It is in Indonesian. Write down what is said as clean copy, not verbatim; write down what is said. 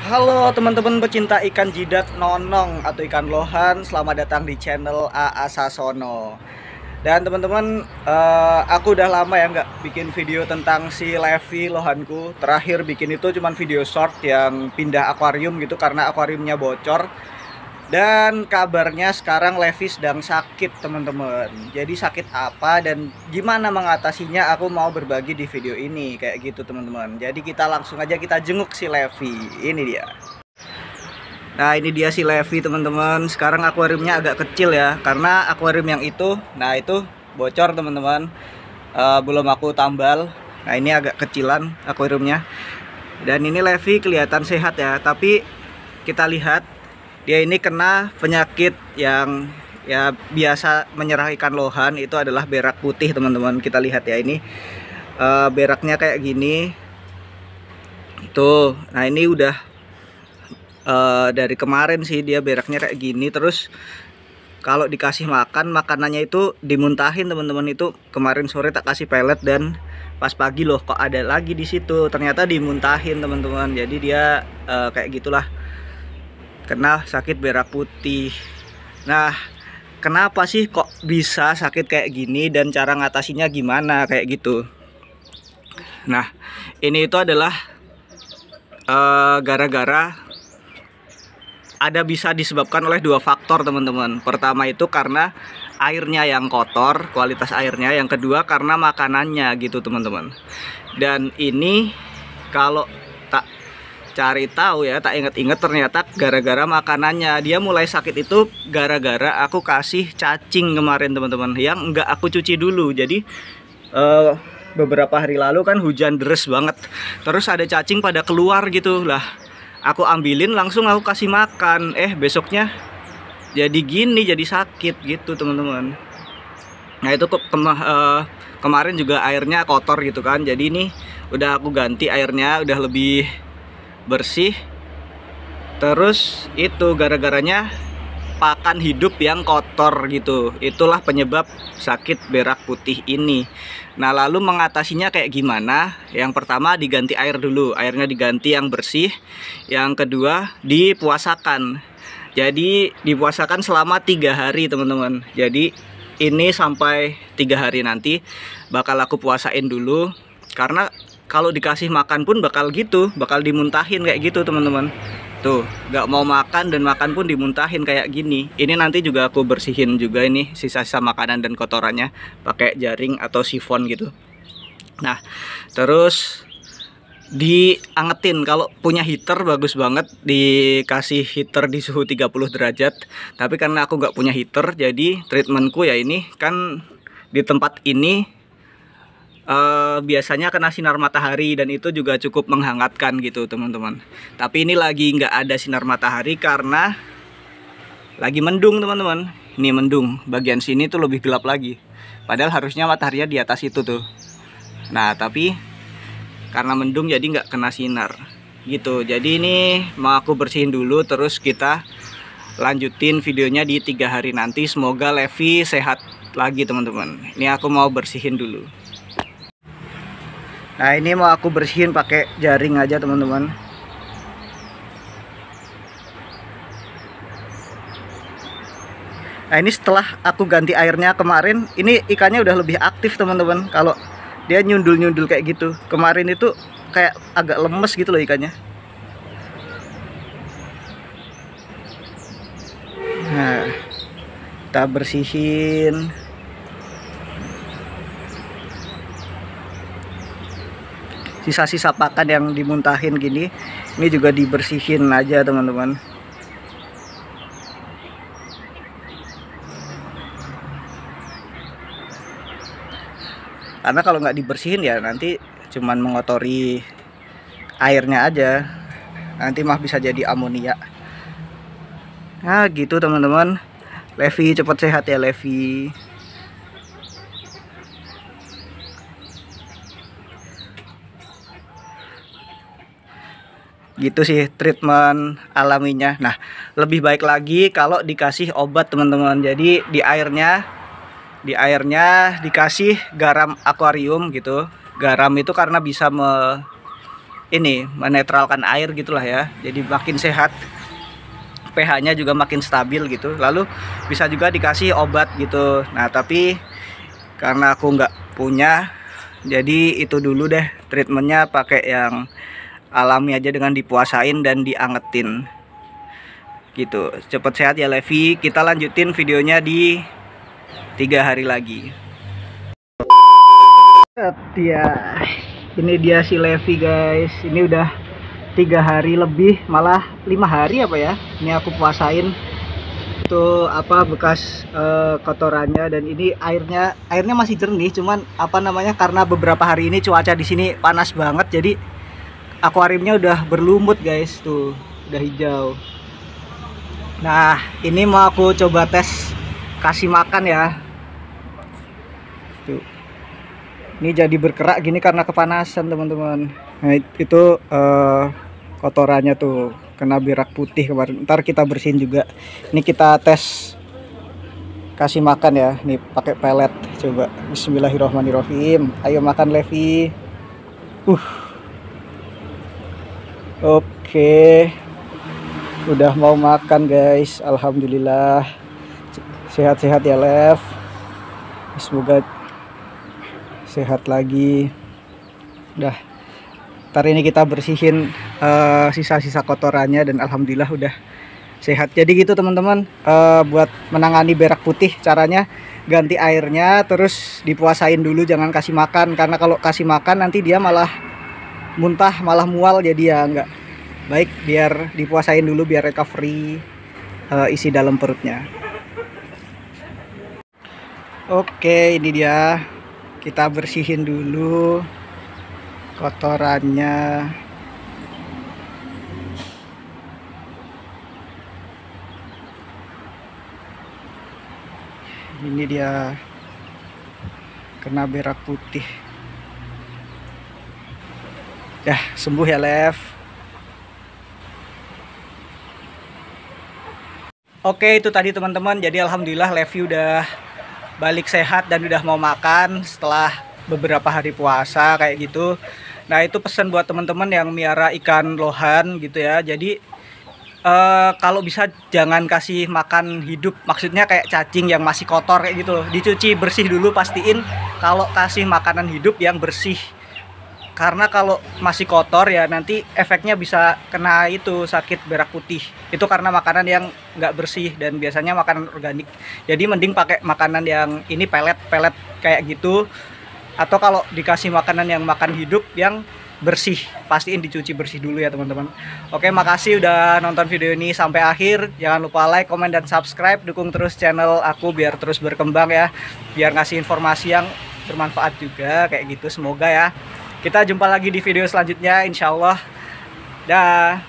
Halo teman-teman pecinta ikan jidat nonong atau ikan lohan, selamat datang di channel AA Sasono. Dan teman-teman, aku udah lama ya nggak bikin video tentang si Levi lohanku. Terakhir bikin itu cuman video short yang pindah akuarium gitu karena akuariumnya bocor. Dan kabarnya sekarang Levi sedang sakit teman-teman. Jadi sakit apa dan gimana mengatasinya, aku mau berbagi di video ini kayak gitu teman-teman. Jadi kita langsung aja kita jenguk si Levi. Ini dia. Nah ini dia si Levi teman-teman. Sekarang akuariumnya agak kecil ya, karena akuarium yang itu, nah itu bocor teman-teman. Belum aku tambal. Nah ini agak kecilan akuariumnya. Dan ini Levi kelihatan sehat ya, tapi kita lihat dia ini kena penyakit yang ya biasa menyerang ikan lohan, itu adalah berak putih teman-teman. Kita lihat ya, ini beraknya kayak gini tuh. Nah ini udah dari kemarin sih dia beraknya kayak gini. Terus kalau dikasih makan, makanannya itu dimuntahin teman-teman. Itu kemarin sore tak kasih pelet dan pas pagi loh kok ada lagi di situ, ternyata dimuntahin teman-teman. Jadi dia kayak gitulah, kena sakit berak putih. Nah, kenapa sih kok bisa sakit kayak gini dan cara ngatasinya gimana kayak gitu? Nah, ini itu adalah gara-gara ada bisa disebabkan oleh dua faktor teman-teman. Pertama itu karena airnya yang kotor, kualitas airnya. Yang kedua karena makanannya gitu teman-teman. Dan ini kalau tak cari tahu ya, tak inget-inget, ternyata gara-gara makanannya. Dia mulai sakit itu gara-gara aku kasih cacing kemarin teman-teman, yang enggak aku cuci dulu. Jadi beberapa hari lalu kan hujan deras banget, terus ada cacing pada keluar gitu lah, aku ambilin langsung aku kasih makan. Besoknya jadi gini, jadi sakit gitu teman-teman. Nah itu kemarin juga airnya kotor gitu kan. Jadi ini udah aku ganti airnya, udah lebih bersih. Terus itu gara-garanya pakan hidup yang kotor gitu. Itulah penyebab sakit berak putih ini. Nah lalu mengatasinya kayak gimana? Yang pertama diganti air dulu, airnya diganti yang bersih. Yang kedua dipuasakan. Jadi dipuasakan selama 3 hari teman-teman. Jadi ini sampai 3 hari nanti bakal aku puasain dulu, karena kalau dikasih makan pun bakal gitu, bakal dimuntahin kayak gitu teman-teman. Tuh, nggak mau makan dan makan pun dimuntahin kayak gini. Ini nanti juga aku bersihin juga ini sisa-sisa makanan dan kotorannya pakai jaring atau sifon gitu. Nah, terus diangetin. Kalau punya heater bagus banget, dikasih heater di suhu 30 derajat. Tapi karena aku nggak punya heater, jadi treatmentku ya ini kan di tempat ini biasanya kena sinar matahari, dan itu juga cukup menghangatkan gitu teman-teman. Tapi ini lagi nggak ada sinar matahari karena lagi mendung teman-teman. Ini mendung, bagian sini tuh lebih gelap lagi, padahal harusnya mataharinya di atas itu tuh. Nah tapi karena mendung jadi nggak kena sinar gitu. Jadi ini mau aku bersihin dulu, terus kita lanjutin videonya di 3 hari nanti. Semoga Levi sehat lagi teman-teman. Ini aku mau bersihin dulu. Nah ini mau aku bersihin pakai jaring aja teman-teman. Nah ini setelah aku ganti airnya kemarin, ini ikannya udah lebih aktif teman-teman. Kalau dia nyundul-nyundul kayak gitu, kemarin itu kayak agak lemes gitu loh ikannya. Nah kita bersihin. Sisa-sisa pakan yang dimuntahin gini, ini juga dibersihin aja teman-teman. Karena kalau nggak dibersihin ya nanti cuman mengotori airnya aja, nanti mah bisa jadi amonia. Nah gitu teman-teman. Levi cepat sehat ya Levi. Gitu sih treatment alaminya. Nah lebih baik lagi kalau dikasih obat teman-teman. Jadi di airnya dikasih garam akuarium gitu. Garam itu karena bisa ini menetralkan air gitulah ya. Jadi makin sehat, pH-nya juga makin stabil gitu. Lalu bisa juga dikasih obat gitu. Nah tapi karena aku nggak punya, jadi itu dulu deh treatmentnya, pakai yang alami aja dengan dipuasain dan diangetin gitu. Cepet sehat ya Levi. Kita lanjutin videonya di 3 hari lagi. Ya, ini dia si Levi guys. Ini udah 3 hari lebih, malah 5 hari apa ya. Ini aku puasain. Itu apa bekas kotorannya, dan ini airnya masih jernih, cuman apa namanya, karena beberapa hari ini cuaca di sini panas banget, jadi akuariumnya udah berlumut guys, tuh udah hijau. Nah ini mau aku coba tes kasih makan ya. Tuh, ini jadi berkerak gini karena kepanasan teman-teman. Nah itu kotorannya tuh kena berak putih kemarin. Ntar kita bersihin juga. Ini kita tes kasih makan ya. Nih pakai pelet. Coba. Bismillahirrahmanirrahim. Ayo makan Levi. Oke. Udah mau makan guys. Alhamdulillah. Sehat-sehat ya Lev. Semoga sehat lagi. Udah. Ntar ini kita bersihin sisa-sisa kotorannya, dan alhamdulillah udah sehat. Jadi gitu teman-teman, buat menangani berak putih caranya ganti airnya, terus dipuasain dulu, jangan kasih makan, karena kalau kasih makan nanti dia malah muntah, malah mual, jadi ya nggak baik. Biar dipuasain dulu biar recovery isi dalam perutnya. Oke, ini dia, kita bersihin dulu kotorannya. Ini dia kena berak putih. Ya sembuh ya Lev. Oke, itu tadi teman-teman. Jadi alhamdulillah Levi udah balik sehat dan udah mau makan setelah beberapa hari puasa kayak gitu. Nah itu pesan buat teman-teman yang miara ikan lohan gitu ya. Jadi kalau bisa jangan kasih makan hidup, maksudnya kayak cacing yang masih kotor kayak gitu loh. Dicuci bersih dulu, pastiin kalau kasih makanan hidup yang bersih. Karena kalau masih kotor ya nanti efeknya bisa kena itu sakit berak putih. Itu karena makanan yang nggak bersih dan biasanya makanan organik. Jadi mending pakai makanan yang ini pelet kayak gitu. Atau kalau dikasih makanan yang makan hidup yang bersih, pastiin dicuci bersih dulu ya teman-teman. Oke, makasih udah nonton video ini sampai akhir. Jangan lupa like, komen, dan subscribe. Dukung terus channel aku biar terus berkembang ya. Biar ngasih informasi yang bermanfaat juga kayak gitu. Semoga ya. Kita jumpa lagi di video selanjutnya insya Allah. Dah.